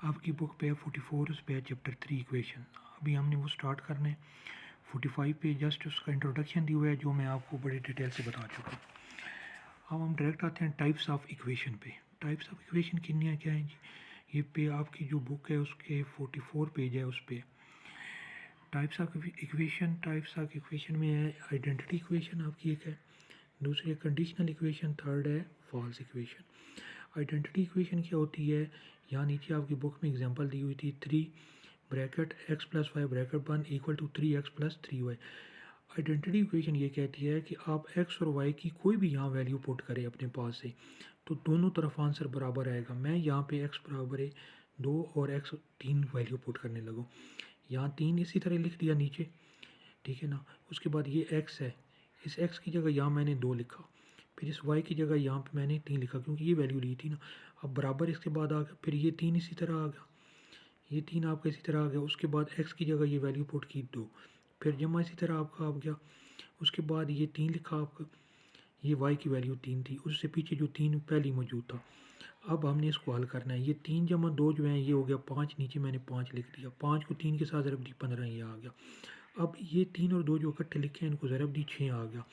आपकी बुक पे 44 उस पे चैप्टर 3 इक्वेशन। अभी हमने वो स्टार्ट करना है। 45 पे जस्ट उसका इंट्रोडक्शन दिया हुआ है जो मैं आपको बड़ी डिटेल से बता चुका हूँ। अब हम डायरेक्ट आते हैं टाइप्स ऑफ इक्वेशन पे। टाइप्स ऑफ इक्वेशन कितनी क्या हैं जी? ये पे आपकी जो बुक है उसके 44 पेज है, उस पर types of equation. Types of equation में है आइडेंटिटी इक्वेशन आपकी एक है, दूसरी है कंडीशनल इक्वेशन, थर्ड है फॉल्स इक्वेशन। आइडेंटिटी इक्वेशन क्या होती है? यहाँ नीचे आपकी बुक में एग्जांपल दी हुई थी 3 bracket x plus Y bracket 1 equal to 3x plus 3y। Identity equation ये कहती है कि आप x और y की कोई भी यहाँ वैल्यू पुट करें अपने पास से, तो दोनों तरफ आंसर बराबर आएगा। मैं यहाँ पे x बराबर है 2 और x 3 वैल्यू पुट करने लगूँ। यहाँ 3 इसी तरह लिख दिया नीचे, ठीक है ना। उसके बाद ये x है, इस x की जगह यहाँ मैंने 2 लिखा, फिर इस y की जगह यहाँ पे मैंने 3 लिखा क्योंकि ये वैल्यू ली थी ना। अब बराबर इसके बाद आ गया, फिर ये 3 इसी तरह आ गया, ये 3 आपका इसी तरह आ गया। उसके बाद x की जगह ये वैल्यू पुट की 2, फिर जमा इसी तरह आपका आ गया। उसके बाद ये 3 लिखा आपका, ये y की वैल्यू 3 थी, उससे पीछे जो 3 पहले ही मौजूद था। अब हमने इसको हल करना है। ये 3 जमा 2 जो है ये हो गया 5, नीचे मैंने 5 लिख दिया, 5 को 3 के साथ ज़रब दी 15, ये आ गया। अब ये 3 और 2 जो इकट्ठे लिखे हैं इनको ज़रब दी 6 आ गया।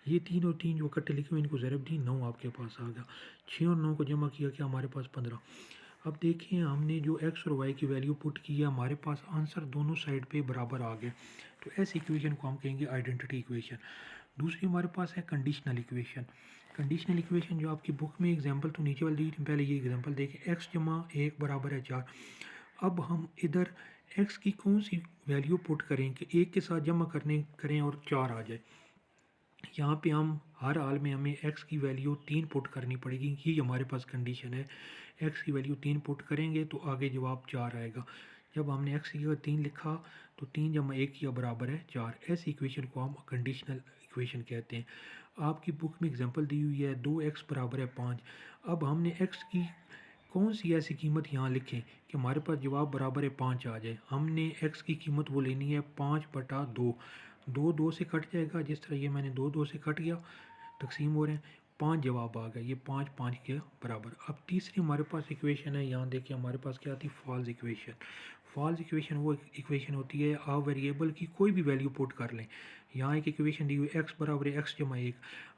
ये 3 और 3 जो इकट्ठे लिखे हुए इनको ज़रब दी 9 आपके पास आ गया। 6 और 9 को जमा किया क्या हमारे पास 15। अब देखिए हमने जो x और y की वैल्यू पुट की है, हमारे पास आंसर दोनों साइड पे बराबर आ गए, तो ऐसी इक्वेशन को हम कहेंगे आइडेंटिटी इक्वेशन। दूसरी हमारे पास है कंडीशनल इक्वेशन। कंडीशनल इक्वेशन जो आपकी बुक में एग्जांपल तो नीचे वाली दी थी, पहले ये एग्जांपल देखें, x जमा 1 बराबर है 4। अब हम इधर x की कौन सी वैल्यू पुट करें कि 1 के साथ जमा करें और 4 आ जाए। यहाँ पे हम हर हाल में हमें x की वैल्यू 3 पुट करनी पड़ेगी, ये हमारे पास कंडीशन है। x की वैल्यू 3 पुट करेंगे तो आगे जवाब 4 आएगा। जब हमने x की जगह 3 लिखा तो 3 जमा 1 किया बराबर है 4। ऐसी इक्वेशन को हम कंडीशनल इक्वेशन कहते हैं। आपकी बुक में एग्जांपल दी हुई है 2x बराबर है 5। अब हमने x की कौन सी ऐसी कीमत यहाँ लिखें कि हमारे पास जवाब बराबर है 5 आ जाए। हमने x की कीमत वो लेनी है 5/2। 2 2 से कट जाएगा, जिस तरह ये मैंने 2 2 से कट गया, तकसीम हो रहे हैं, 5 जवाब आ गया, ये 5 5 के बराबर। अब तीसरी हमारे पास इक्वेशन है, यहाँ देखिए हमारे पास क्या आती है, फॉल्स इक्वेशन। फॉल्स इक्वेशन वो इक्वेशन होती है आप वेरिएबल की कोई भी वैल्यू पुट कर लें। यहाँ एक इक्वेशन दी हुई x बराबर है x जमा 1।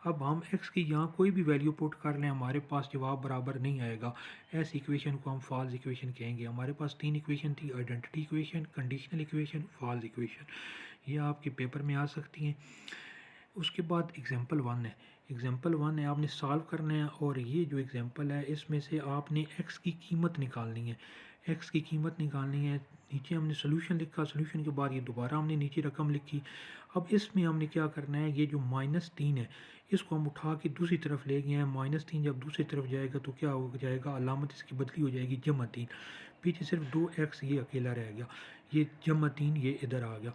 अब हम x की यहाँ कोई भी वैल्यू पुट कर लें, हमारे पास जवाब बराबर नहीं आएगा। ऐसी इक्वेशन को हम फॉल्स इक्वेशन कहेंगे। हमारे पास 3 इक्वेशन थी, identity equation, conditional equation, false equation. ये आपके पेपर में आ सकती हैं। उसके बाद एग्जाम्पल 1 है। एग्जाम्पल 1 है, आपने सॉल्व करना है और ये जो एग्जाम्पल है इसमें से आपने x की कीमत निकालनी है। x की कीमत निकालनी है, नीचे हमने सोल्यूशन लिखा, सोल्यूशन के बाद ये दोबारा हमने नीचे रकम लिखी। अब इसमें हमने क्या करना है, ये जो -3 है इसको हम उठा के दूसरी तरफ ले गए हैं। -3 जब दूसरी तरफ जाएगा तो क्या हो जाएगा, अलामत इसकी बदली हो जाएगी जमा 3। पीछे सिर्फ 2x ये अकेला रह गया, ये जमा 3 ये इधर आ गया।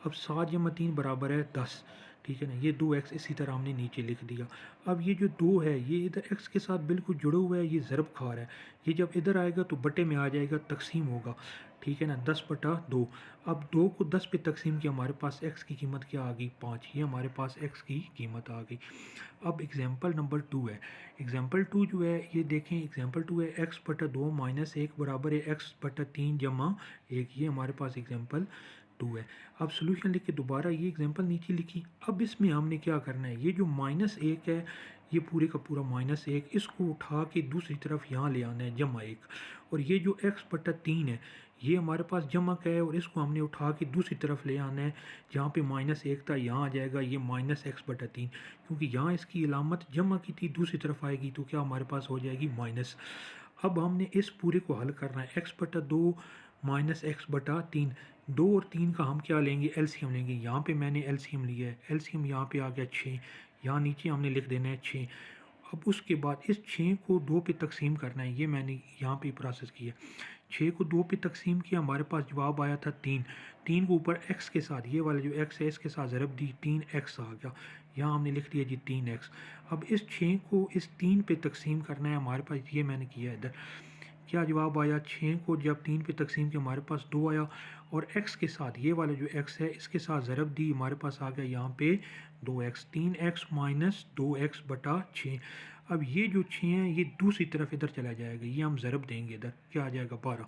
अब 7 जमा 3 बराबर है 10, ठीक है ना। ये 2x इसी तरह हमने नीचे लिख दिया। अब ये जो 2 है ये इधर x के साथ बिल्कुल जुड़ा हुआ है, ये ज़रब खा रहा है, ये जब इधर आएगा तो बटे में आ जाएगा, तकसीम होगा, ठीक है ना, 10/2। अब 2 को 10 पे तकसीम किया, हमारे पास x की कीमत क्या आ गई, 5। ये हमारे पास x की कीमत आ गई। अब एग्जाम्पल नंबर 2 है। एग्जाम्पल 2 जो है ये देखें, एग्जाम्पल 2 है x/2 - 1 बराबर है x/3 जमा 1। ये हमारे पास एग्जाम्पल 2 है। अब सोल्यूशन लिख के दोबारा ये एग्जाम्पल नीचे लिखी। अब इसमें हमने क्या करना है, ये जो -1 है ये पूरे का पूरा -1 इसको उठा के दूसरी तरफ यहाँ ले आना है जमा 1। और ये जो x/3 है ये हमारे पास जमा का है और इसको हमने उठा के दूसरी तरफ ले आना है, जहाँ पे -1 था यहाँ आ जाएगा ये -x/3, क्योंकि यहाँ इसकी अलामत जमा की थी, दूसरी तरफ आएगी तो क्या हमारे पास हो जाएगी माइनस। अब हमने इस पूरे को हल करना है, x/2 - x/3। 2 और 3 का हम क्या लेंगे, एलसीएम लेंगे। यहाँ पे मैंने एलसीएम लिया है, एलसीएम यहाँ पे आ गया 6, यहाँ नीचे हमने लिख देना है 6। अब उसके बाद इस 6 को 2 पे तकसीम करना है, ये मैंने यहाँ पे प्रोसेस किया। 6 को 2 पे तकसीम किया, हमारे पास जवाब आया था 3। 3 को ऊपर x के साथ, ये वाला जो x है इसके साथ ज़रब दी, 3x आ गया, यहाँ हमने लिख दिया जी 3x। अब इस 6 को इस 3 पे तकसीम करना है, हमारे पास ये मैंने किया इधर। क्या जवाब आया, 6 को जब 3 पे तकसीम किया हमारे पास 2 आया, और x के साथ ये वाला जो x है इसके साथ ज़रब दी, हमारे पास आ गया यहाँ पे 2x। 3x - 2x/6। अब ये जो 6 है ये दूसरी तरफ इधर चला जाएगा, ये हम ज़रब देंगे इधर, क्या आ जाएगा 12।